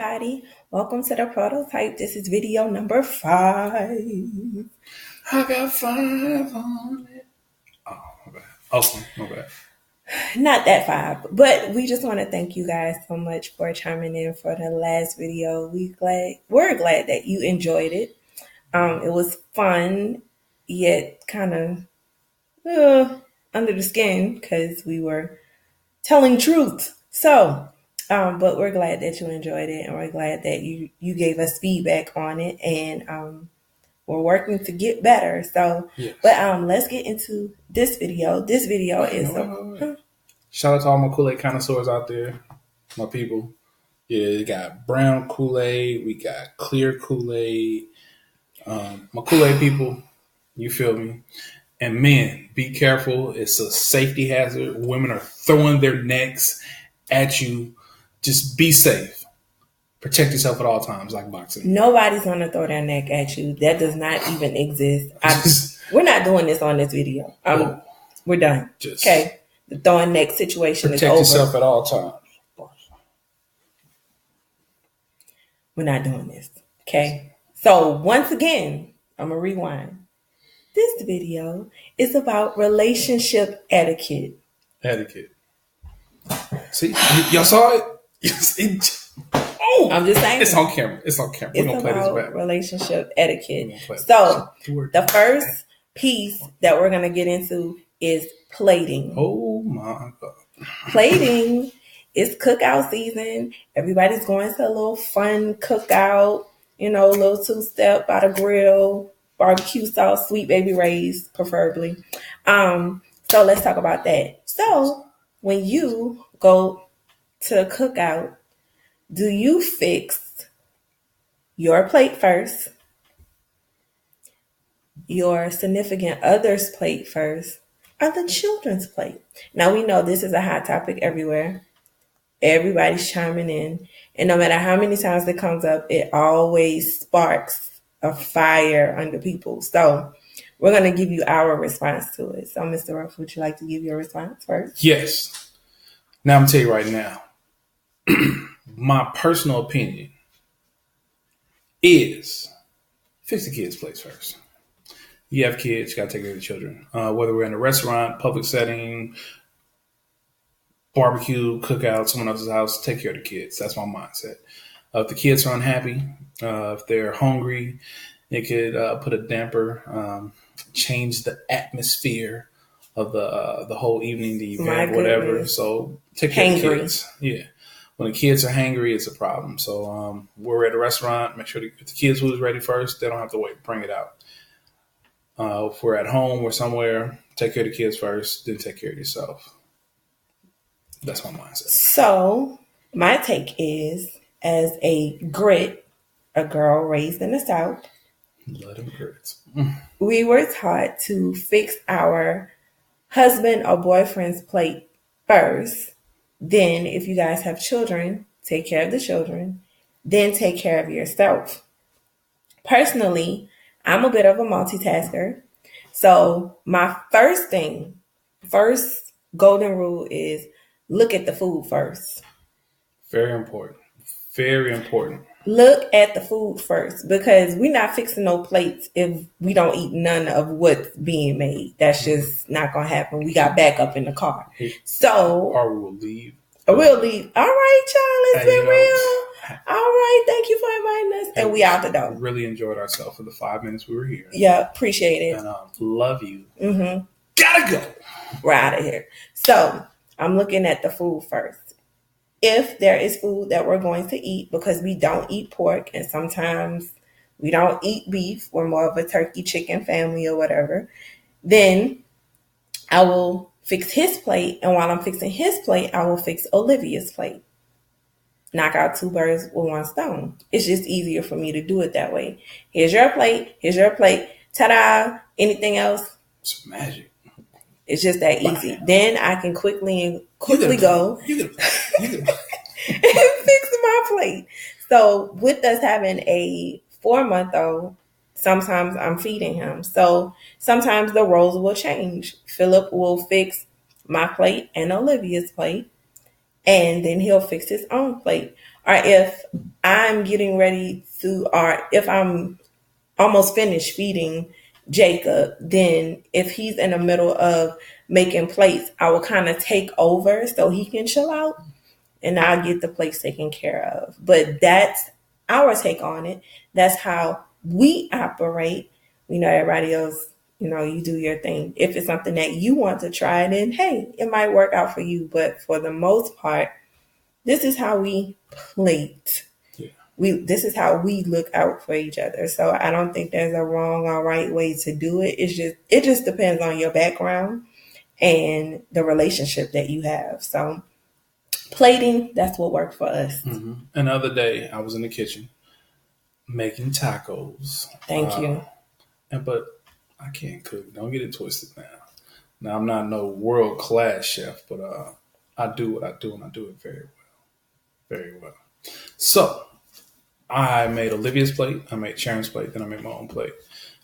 Everybody, welcome to the prototype. This is video number 5. I got 5 on it. Oh, my bad. Okay, my bad. Not that 5, but we just want to thank you guys so much for chiming in for the last video. We're glad that you enjoyed it. It was fun, yet kind of under the skin because we were telling truth. But we're glad that you enjoyed it, and we're glad that you gave us feedback on it, and we're working to get better. So, Yes. but let's get into this video. This video is Wait. Shout out to all my Kool-Aid connoisseurs out there, my people. Yeah, we got brown Kool-Aid, we got clear Kool-Aid. My Kool-Aid people, you feel me? And men, be careful. It's a safety hazard. Women are throwing their necks at you. Just be safe. Protect yourself at all times, like boxing. Nobody's gonna throw their neck at you. That does not even exist. We're not doing this on this video. We're done. Okay, the throwing neck situation is over. Protect yourself at all times. We're not doing this. Okay. So once again, I'm gonna rewind. This video is about relationship etiquette. Etiquette. See, y'all saw it. I'm just saying. It's on camera. It's on camera. We're going to play this back. Relationship etiquette. So, the first piece that we're going to get into is plating. Oh, my God. Plating is cookout season. Everybody's going to a little fun cookout, a little two-step by the grill, barbecue sauce, sweet baby rays, preferably. So, let's talk about that. So, when you go to a cookout, do you fix your plate first, your significant other's plate first, or the children's plate? Now, we know this is a hot topic everywhere. Everybody's chiming in. And no matter how many times it comes up, it always sparks a fire under people. So we're going to give you our response to it. So, Mr. Ruff, would you like to give your response first? Yes. Now, I'm going to tell you right now. My personal opinion is fix the kids' place first. You have kids, you got to take care of the children. Whether we're in a restaurant, public setting, barbecue, cookout, someone else's house, take care of the kids. That's my mindset. If the kids are unhappy, if they're hungry, it could put a damper, change the atmosphere of the whole evening, the event, whatever. So take care of the kids. Yeah. When the kids are hangry, it's a problem. So we're at a restaurant, make sure if the kids' food is ready first, they don't have to wait. Bring it out. If we're at home or somewhere, take care of the kids first, then take care of yourself. That's my mindset. So my take is, as a grit, a girl raised in the South, love them grits. We were taught to fix our husband or boyfriend's plate first. Then, if you guys have children, take care of the children. Then take care of yourself. Personally, I'm a bit of a multitasker. So my first golden rule is look at the food first. Very important. Very important. Look at the food first, because we're not fixing no plates if we don't eat none of what's being made. That's just not going to happen. We got backup in the car. So, or we'll leave. We'll leave. All right, y'all. It's been real. All right. Thank you for inviting us. And we out the door. Really enjoyed ourselves for the 5 minutes we were here. Yeah, appreciate it. And love you. Mm-hmm. Gotta go. We're out of here. So, I'm looking at the food first. If there is food that we're going to eat, because we don't eat pork and sometimes we don't eat beef, we're more of a turkey chicken family or whatever, then I will fix his plate. And while I'm fixing his plate, I will fix Olivia's plate. Knock out 2 birds with 1 stone. It's just easier for me to do it that way. Here's your plate. Here's your plate. Ta-da. Anything else? It's magic. It's just that easy. Then I can quickly go and fix my plate. So with us having a 4-month-old, sometimes I'm feeding him. So sometimes the roles will change. Philip will fix my plate and Olivia's plate, and then he'll fix his own plate. Or if I'm getting ready to, or if I'm almost finished feeding Jacob, then if he's in the middle of making plates, I will kind of take over so he can chill out and I'll get the plates taken care of. But that's our take on it. That's how we operate. Everybody else, you do your thing. If it's something that you want to try, then hey, it might work out for you. But for the most part, this is how we plate. Yeah. This is how we look out for each other. So I don't think there's a wrong or right way to do it. It just depends on your background and the relationship that you have. So plating, that's what worked for us. Mm-hmm. Another day, I was in the kitchen making tacos. Thank you. But I can't cook. Don't get it twisted now. Now, I'm not no world-class chef, but I do what I do, and I do it very well. Very well. So, I made Olivia's plate, I made Sharon's plate, then I made my own plate.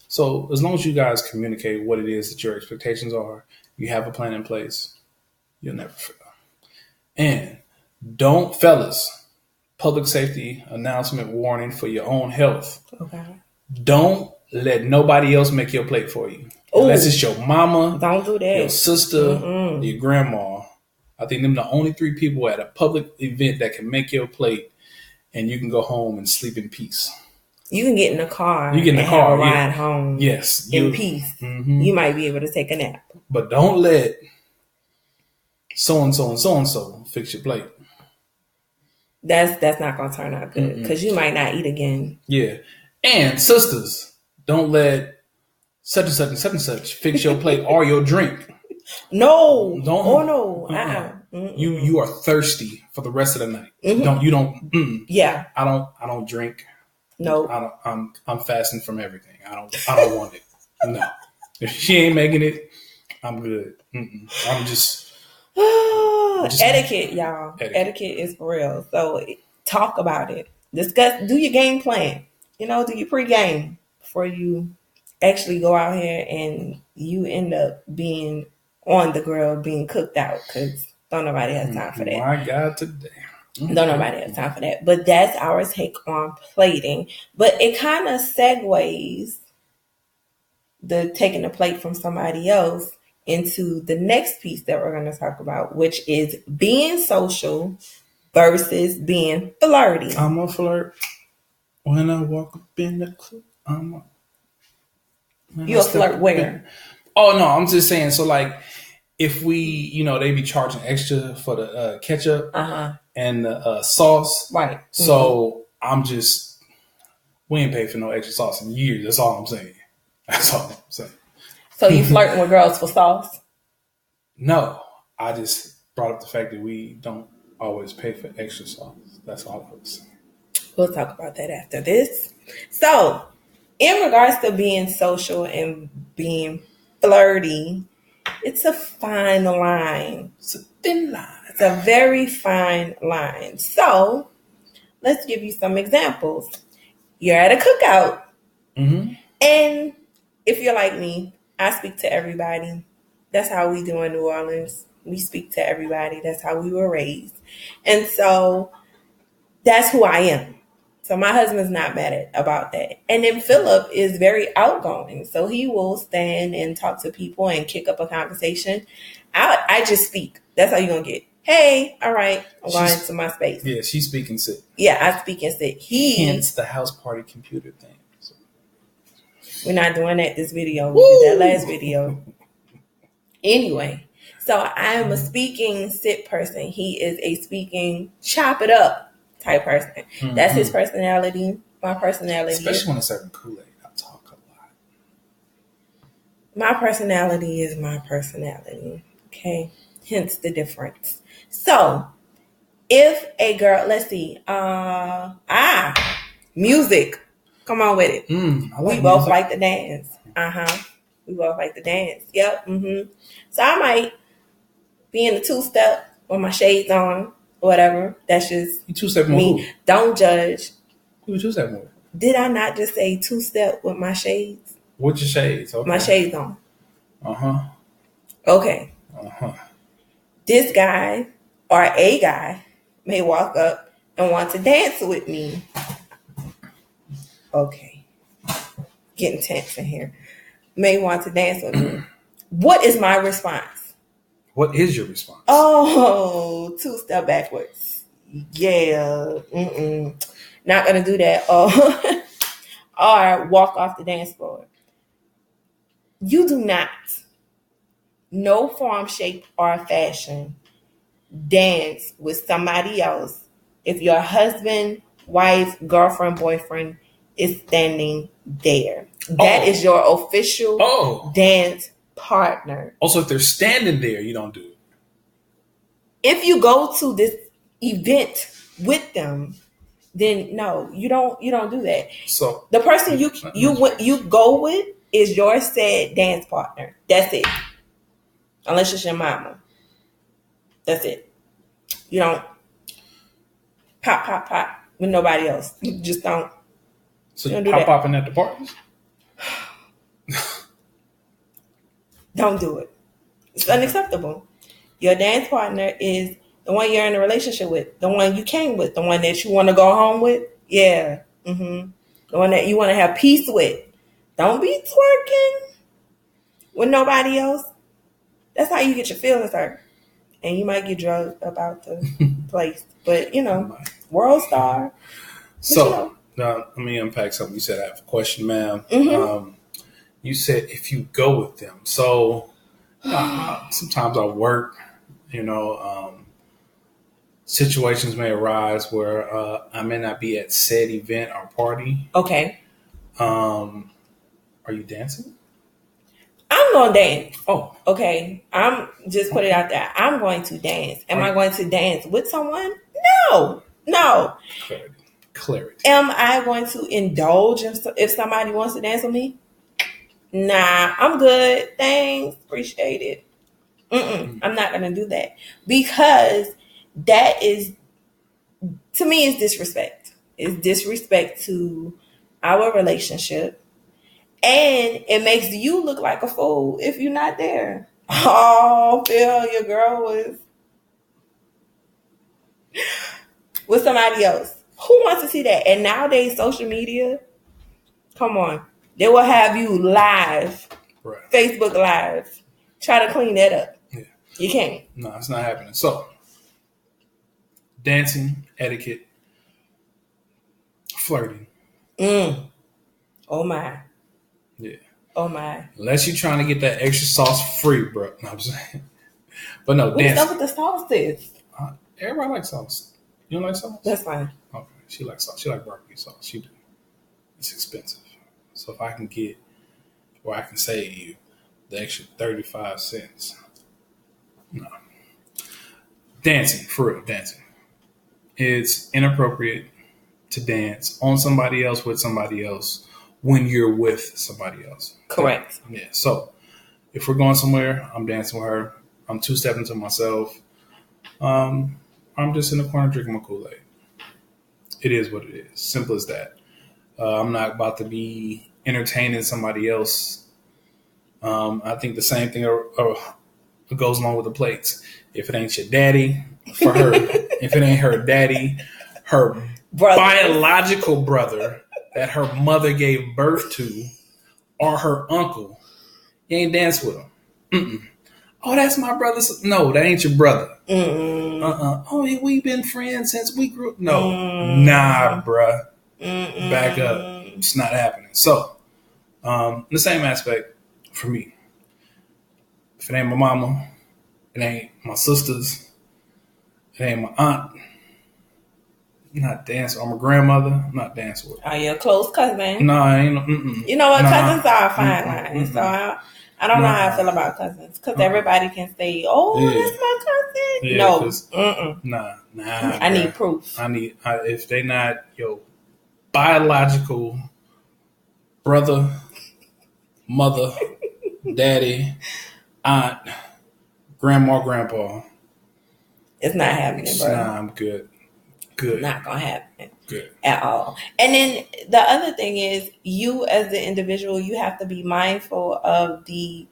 So, as long as you guys communicate what it is that your expectations are, you have a plan in place, you'll never fail. And don't, fellas, public safety announcement warning for your own health. Okay. Don't let nobody else make your plate for you. Ooh. Unless it's your mama, don't do that. Your sister, your grandma. I think them the only 3 people at a public event that can make your plate, and you can go home and sleep in peace. You can get in the car. You get in the and car, have a ride home. Yes, in peace. Mm-hmm. You might be able to take a nap. But don't let so and so and so and so fix your plate. That's not gonna turn out good because you might not eat again. Yeah, and sisters, don't let such and such and such and such fix your plate or your drink. No, don't. Oh no, You are thirsty for the rest of the night. Mm-hmm. Yeah, I don't drink. No, I'm fasting from everything. I don't want it. No, if she ain't making it, I'm good. I'm just etiquette, y'all. Etiquette is for real. So talk about it. Discuss. Do your game plan. Do your pregame before you actually go out here and you end up being on the grill, being cooked out, because don't nobody has time for that. My God, today. Don't nobody have time for that. But that's our take on plating. But it kind of segues the taking the plate from somebody else into the next piece that we're going to talk about, which is being social versus being flirty. I'm a flirt. When I walk up in the club, you a flirt where? Oh, no, I'm just saying. So, like, if we, they be charging extra for the ketchup and the sauce. Right. So, we ain't paid for no extra sauce in years. That's all I'm saying. That's all I'm saying. So, you flirting with girls for sauce? No. I just brought up the fact that we don't always pay for extra sauce. That's all I was saying. We'll talk about that after this. So, in regards to being social and being flirty, it's a fine line. It's a thin line. It's a very fine line. So, let's give you some examples. You're at a cookout. Mm-hmm. And if you're like me, I speak to everybody. That's how we do in New Orleans. We speak to everybody. That's how we were raised. And so, that's who I am. So my husband's not mad about that. And then Philip is very outgoing. So he will stand and talk to people and kick up a conversation. I just speak. That's how you're going to get, hey, all right, I'm going into my space. Yeah, she's speaking sick. Yeah, I speak and sit. Hence the house party computer thing. So. We're not doing that this video. We did that last video. Anyway, so I am a speaking sit person. He is a speaking chop it up type person. Mm-hmm. That's his personality. My personality. Especially when it's serving Kool-Aid. I talk a lot. My personality is my personality. Okay. Hence the difference. So if a girl, let's see, music. Come on with it. We both like to dance. We both like to dance. Yep. Mm-hmm. So I might be in a 2-step with my shades on. Whatever. That's just you 2-step me. Who? Don't judge. Who 2-step with? Did I not just say 2-step with my shades? What's your shades? Okay. My shades on. Okay. This guy or a guy may walk up and want to dance with me. Okay, getting tense in here. May want to dance with me. What is my response? What is your response? Oh, 2 step backwards. Yeah. Not gonna do that. Oh, or walk off the dance floor. You do not, no form, shape, or fashion, dance with somebody else if your husband, wife, girlfriend, boyfriend is standing there. That is your official dance partner. Also, if they're standing there, you don't do it. If you go to this event with them, then no, you don't do that. So the person you go with is your said dance partner. That's it. Unless it's your mama. That's it. You don't pop with nobody else. You just don't. So you popping at the parties? Don't do it. It's unacceptable. Your dance partner is the one you're in a relationship with, the one you came with, the one that you want to go home with. Yeah. The one that you want to have peace with. Don't be twerking with nobody else. That's how you get your feelings hurt. And you might get drugged about the place. But, world star. So, now, let me unpack something you said. I have a question, ma'am. You said if you go with them. So, sometimes I work, situations may arise where I may not be at said event or party. Okay. Are you dancing? I'm going to dance. Oh. Okay. I'm just put it out there. I'm going to dance. Am I going to dance with someone? No. Clarity. Am I going to indulge if somebody wants to dance with me? Nah, I'm good. Thanks. Appreciate it. I'm not going to do that because that is, to me, is disrespect. It's disrespect to our relationship. And it makes you look like a fool if you're not there. Oh, Phil, your girl was with somebody else. Who wants to see that? And nowadays, social media, come on. They will have you live, right. Facebook Live. Try to clean that up. Yeah. You can't. No, it's not happening. So, dancing, etiquette, flirting. Oh, my. Yeah. Oh, my. Unless you're trying to get that extra sauce free, bro. No, I'm saying. But no, dancing. What's up with the sauce is? Everybody likes sauce. You don't like sauce? That's fine. Okay. She likes sauce. She likes barbecue sauce. She do. It's expensive. So if I can get, or I can save you the extra 35 cents. No. Dancing, for real, dancing. It's inappropriate to dance on somebody else with somebody else when you're with somebody else. Correct. Yeah. So if we're going somewhere, I'm dancing with her. I'm 2-stepping to myself. I'm just in the corner drinking my Kool-Aid. It is what it is. Simple as that. I'm not about to be entertaining somebody else. I think the same thing goes along with the plates. If it ain't your daddy, for her, if it ain't her daddy, her biological brother that her mother gave birth to, or her uncle, you ain't dance with him. Oh, that's my brother. No, that ain't your brother. Oh, we've been friends since we grew up. No. Nah, bruh. Back up. It's not happening. So, the same aspect for me. If it ain't my mama, it ain't my sisters, it ain't my aunt, I'm not dancing. Or my grandmother, I'm not dancing with her. Are you a close cousin? No, I ain't. You know what? Cousins are a fine line. So I don't know how I feel about cousins. Because everybody can say, that's my cousin. Yeah, no. Nah. I need proof. If they not your biological brother, mother, daddy, aunt, grandma, grandpa. It's not happening, bro. Nah, I'm good. Good. Not going to happen. Good. At all. And then the other thing is, you as the individual, you have to be mindful of the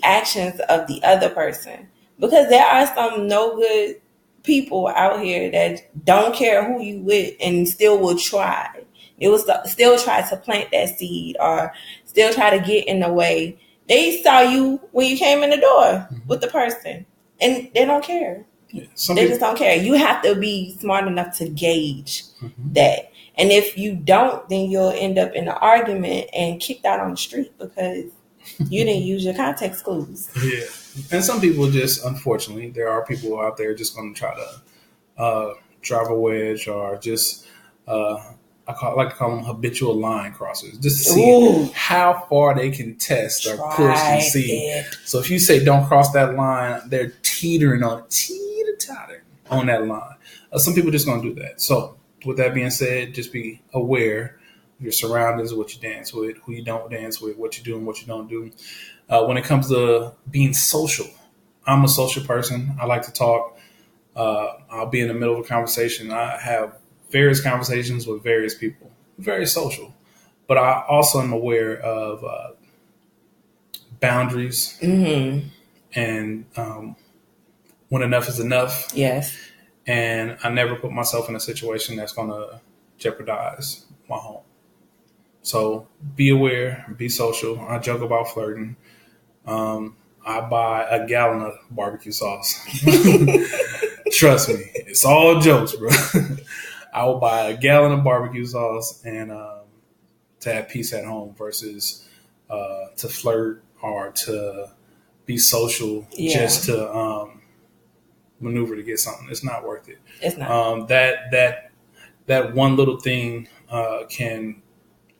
actions of the other person. Because there are some no good people out here that don't care who you with and still will try It was still try to plant that seed or still try to get in the way. They saw you when you came in the door with the person, and they don't care. Yeah. They just don't care. You have to be smart enough to gauge that. And if you don't, then you'll end up in an argument and kicked out on the street because you didn't use your context clues. Yeah. And some people just, unfortunately, there are people out there just going to try to drive a wedge or just, I like to call them habitual line crossers, just to see how far they can test or push and see. So if you say don't cross that line, they're teetering on teeter-tottering on that line. Some people just going to do that. So with that being said, just be aware of your surroundings, what you dance with, who you don't dance with, what you do and what you don't do. When it comes to being social, I'm a social person. I like to talk. I'll be in the middle of a conversation. I have various conversations with various people, very social. But I also am aware of boundaries and when enough is enough. Yes. And I never put myself in a situation that's going to jeopardize my home. So be aware, be social. I joke about flirting. I buy a gallon of barbecue sauce. Trust me, it's all jokes, bro. I will buy a gallon of barbecue sauce and to have peace at home versus to flirt or to be social just to maneuver to get something. It's not worth it. It's not. That one little thing can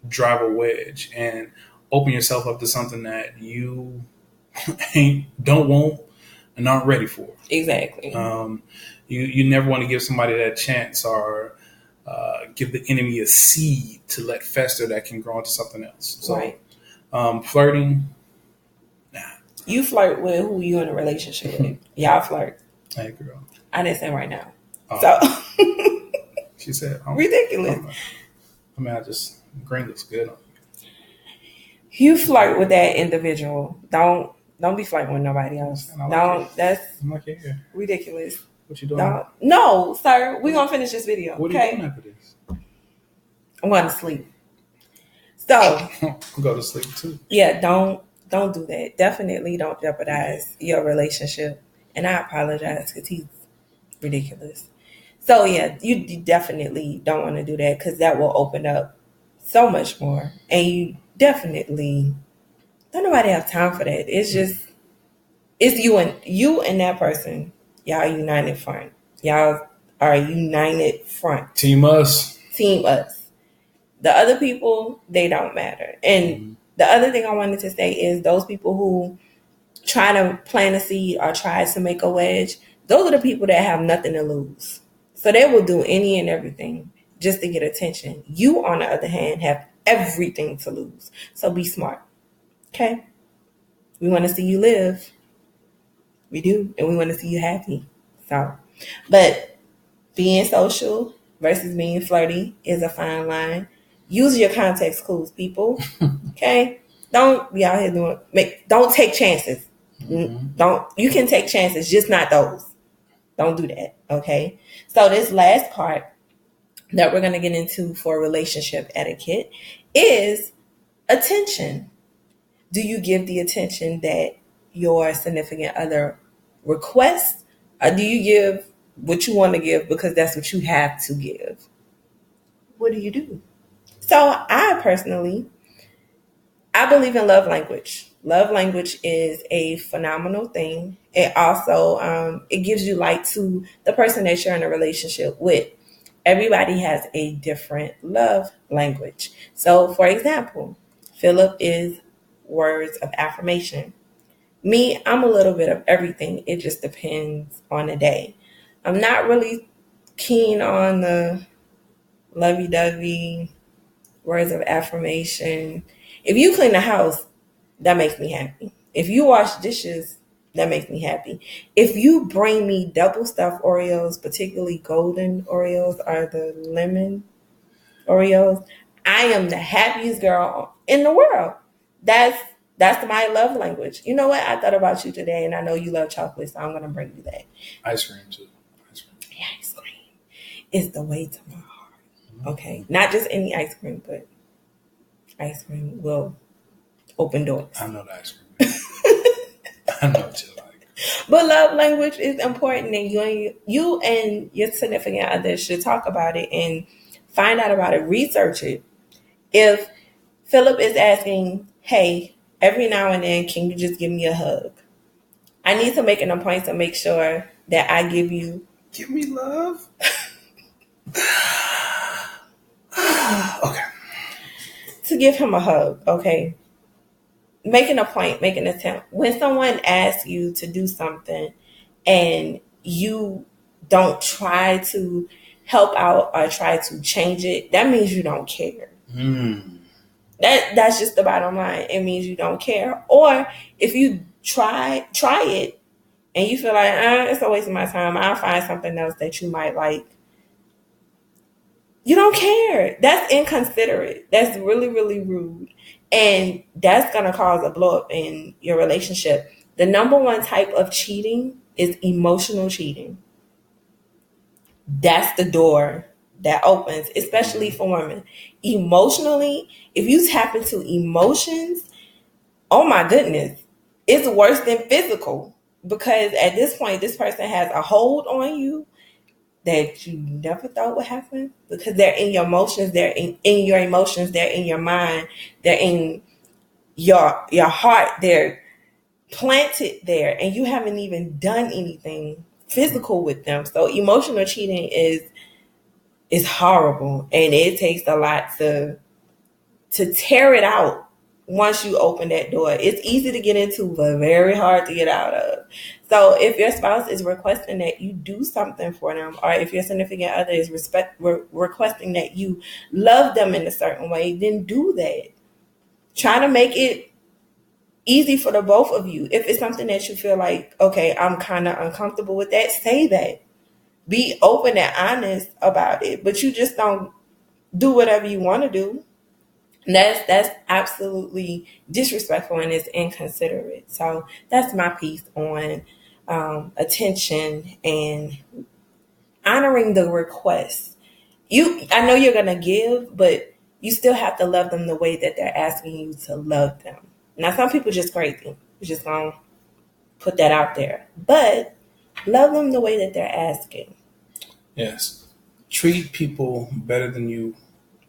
drive a wedge and open yourself up to something that you don't want and aren't ready for. Exactly. You never want to give somebody that chance or give the enemy a seed to let fester that can grow into something else. So, right. Flirting, nah. You flirt with who you in a relationship with. Y'all flirt. Hey, girl. I didn't say right now. So she said, ridiculous. Green looks good on you. You flirt with that individual. Don't be flirting with nobody else. That's ridiculous. What you doing? No, sir. We're gonna finish this video. What are you doing after this? I'm going to sleep. So I'll go to sleep too. Yeah, don't do that. Definitely don't jeopardize your relationship. And I apologize because he's ridiculous. So yeah, you definitely don't want to do that because that will open up so much more. And you definitely don't nobody have time for that. It's just it's you and that person. Y'all united front. Y'all are a united front. Team us. Team us. The other people, they don't matter. And the other thing I wanted to say is those people who try to plant a seed or try to make a wedge, those are the people that have nothing to lose. So they will do any and everything just to get attention. You, on the other hand, have everything to lose. So be smart. Okay? We want to see you live. We do. And we want to see you happy. So, but being social versus being flirty is a fine line. Use your context clues, people. Okay? Don't be out here don't take chances. You can take chances, just not those. Don't do that. Okay? So this last part that we're going to get into for relationship etiquette is attention. Do you give the attention that your significant other requests, or do you give what you want to give because that's what you have to give? What do you do? So I believe in love language. Love language is a phenomenal thing. It also it gives you light to the person that you're in a relationship with. Everybody has a different love language. So, for example, Philip is words of affirmation. Me, I'm a little bit of everything. It just depends on the day. I'm not really keen on the lovey-dovey words of affirmation. If you clean the house, that makes me happy. If you wash dishes, that makes me happy. If you bring me double stuffed Oreos, particularly golden Oreos or the lemon Oreos, I am the happiest girl in the world. That's my love language. You know what? I thought about you today, and I know you love chocolate, so I'm going to bring you that. Ice cream, too. Ice cream is the way to my heart. Okay, not just any ice cream, but ice cream will open doors. I know the ice cream. I know what you like. But love language is important, and you and your significant other should talk about it and find out about it. Research it. If Philip is asking, "Hey, every now and then, can you just give me a hug?" I need to make an appointment to make sure that I give you. Give me love. Okay. To give him a hug, okay? Make an appointment, make an attempt. When someone asks you to do something and you don't try to help out or try to change it, that means you don't care. Mm. That's just the bottom line. It means you don't care. Or if you try it and you feel like it's a waste of my time, I'll find something else that you might like. You don't care. That's inconsiderate. That's really, really rude. And that's going to cause a blow up in your relationship. The number one type of cheating is emotional cheating. That's the door that opens, especially for women. Emotionally, if you tap into emotions, oh my goodness, it's worse than physical. Because at this point, this person has a hold on you that you never thought would happen, because they're in your emotions, they're in your emotions, they're in your mind, they're in your heart, they're planted there, and you haven't even done anything physical with them. So emotional cheating is horrible, and it takes a lot to tear it out. Once you open that door, it's easy to get into, but very hard to get out of. So if your spouse is requesting that you do something for them, or if your significant other is requesting that you love them in a certain way, then do that. Try to make it easy for the both of you. If it's something that you feel like, okay, I'm kind of uncomfortable with that, say that. Be open and honest about it, but you just don't do whatever you want to do. That's absolutely disrespectful and it's inconsiderate. So that's my piece on attention and honoring the request. I know you're gonna give, but you still have to love them the way that they're asking you to love them. Now, some people just crazy. We're just gonna put that out there, but love them the way that they're asking. Yes. Treat people better than you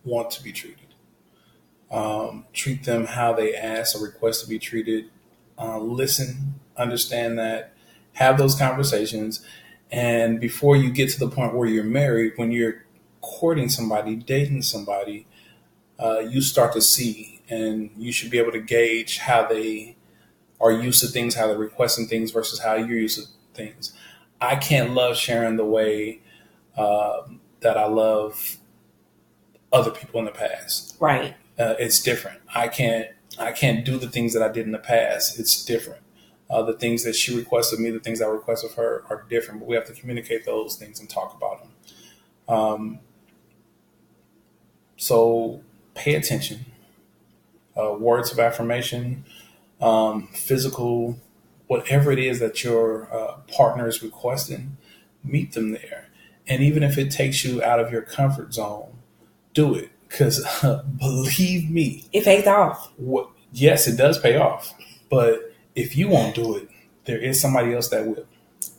want to be treated. Treat them how they ask or request to be treated. Listen, understand that, have those conversations. And before you get to the point where you're married, when you're courting somebody, dating somebody, you start to see and you should be able to gauge how they are used to things, how they're requesting things versus how you're used to things. I can't love Sharon the way that I love other people in the past. Right. It's different. I can't do the things that I did in the past. It's different. The things that she requested me, the things I request of her are different, but we have to communicate those things and talk about them. So pay attention. Words of affirmation, physical, whatever it is that your partner is requesting, meet them there. And even if it takes you out of your comfort zone, do it. Because believe me, it pays off. Yes, it does pay off. But if you won't do it, there is somebody else that will.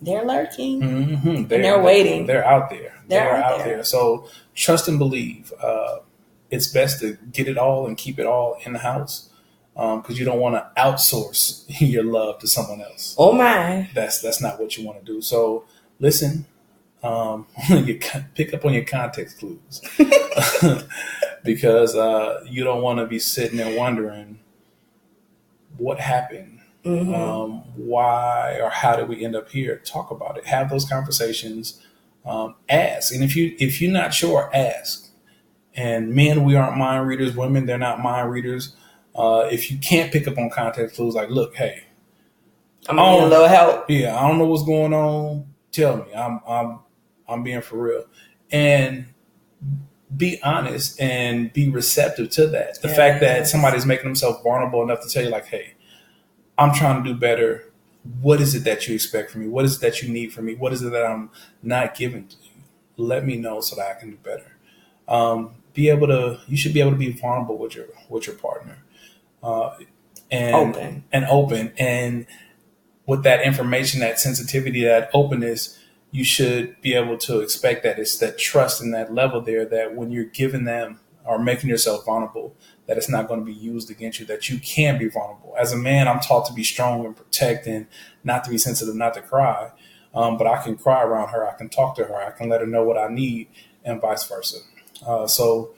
They're lurking. Mm-hmm. And they're waiting. They're out there. They're out there. So trust and believe. It's best to get it all and keep it all in the house, because you don't want to outsource your love to someone else. Oh my! That's not what you want to do. So listen, you pick up on your context clues, because you don't want to be sitting there wondering what happened, why or how did we end up here. Talk about it. Have those conversations. Ask, and if you're not sure, ask. And men, we aren't mind readers. Women, they're not mind readers. If you can't pick up on context clues, like, look, hey, I'm gonna need a little help. Yeah, I don't know what's going on. Tell me. I'm being for real. And be honest and be receptive to that. The fact that somebody's making themselves vulnerable enough to tell you, like, hey, I'm trying to do better. What is it that you expect from me? What is it that you need from me? What is it that I'm not giving to you? Let me know so that I can do better. You should be able to be vulnerable with your partner, uh, and Open. open, and with that information, that sensitivity, that openness, you should be able to expect that it's that trust and that level there, that when you're giving them or making yourself vulnerable, that it's not going to be used against you, that you can be vulnerable. As a man, I'm taught to be strong and protect and not to be sensitive, not to cry. But I can cry around her. I can talk to her. I can let her know what I need, and vice versa. So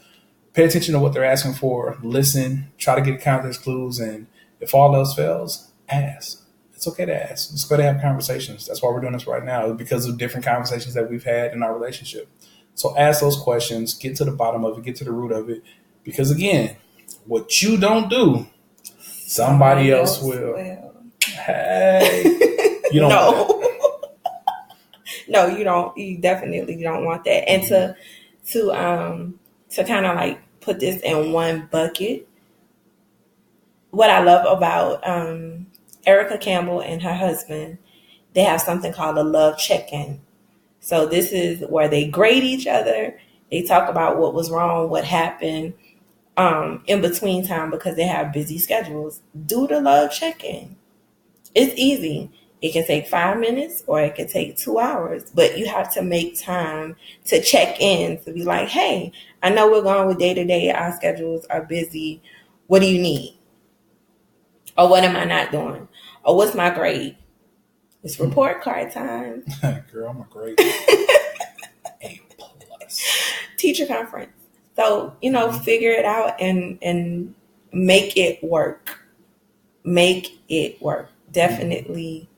pay attention to what they're asking for. Listen. Try to get context clues, and if all else fails, ask. It's okay to ask. It's good to have conversations. That's why we're doing this right now, because of different conversations that we've had in our relationship. So ask those questions. Get to the bottom of it. Get to the root of it. Because again, what you don't do, somebody else will. Hey, you don't want that. No, you don't. You definitely don't want that. And to kind of like put this in one bucket, what I love about Erica Campbell and her husband, they have something called a love check-in. So this is where they grade each other. They talk about what was wrong, what happened in between time, because they have busy schedules. Do the love check-in. It's easy. It can take 5 minutes or it can take 2 hours, but you have to make time to check in, to be like, hey, I know we're going with day to day. Our schedules are busy. What do you need? Or what am I not doing? Or what's my grade? It's report card time. Girl, I'm a grade A plus. Teacher conference. So, figure it out and make it work. Make it work. Definitely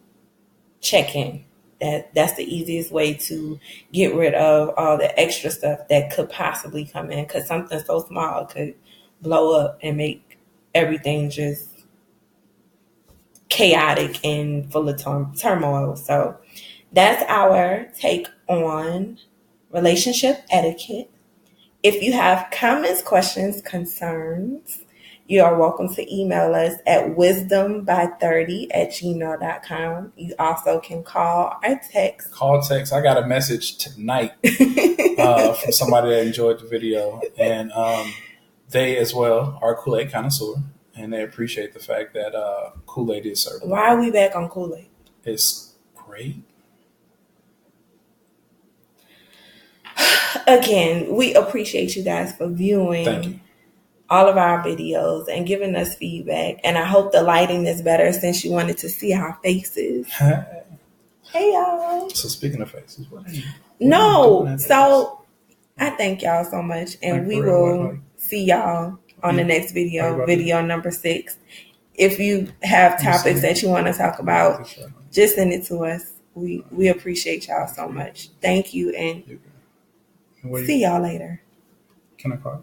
check in. That's the easiest way to get rid of all the extra stuff that could possibly come in, because something so small could blow up and make everything just chaotic and full of turmoil. So that's our take on relationship etiquette. If you have comments, questions, concerns, you are welcome to email us at wisdomby30@gmail.com. You also can call or text. I got a message tonight from somebody that enjoyed the video, and they as well are a Kool-Aid connoisseur, and they appreciate the fact that Kool-Aid is served. Why are we back on Kool-Aid? It's great. Again, we appreciate you guys for viewing all of our videos and giving us feedback. And I hope the lighting is better, since you wanted to see our faces. Hey, y'all. So speaking of faces, what are you so I thank y'all so much. And we will see y'all on the next video number 6. If you have topics that you want to talk about, just send it to us. We appreciate y'all so much. Thank you, and see y'all later. Can I call?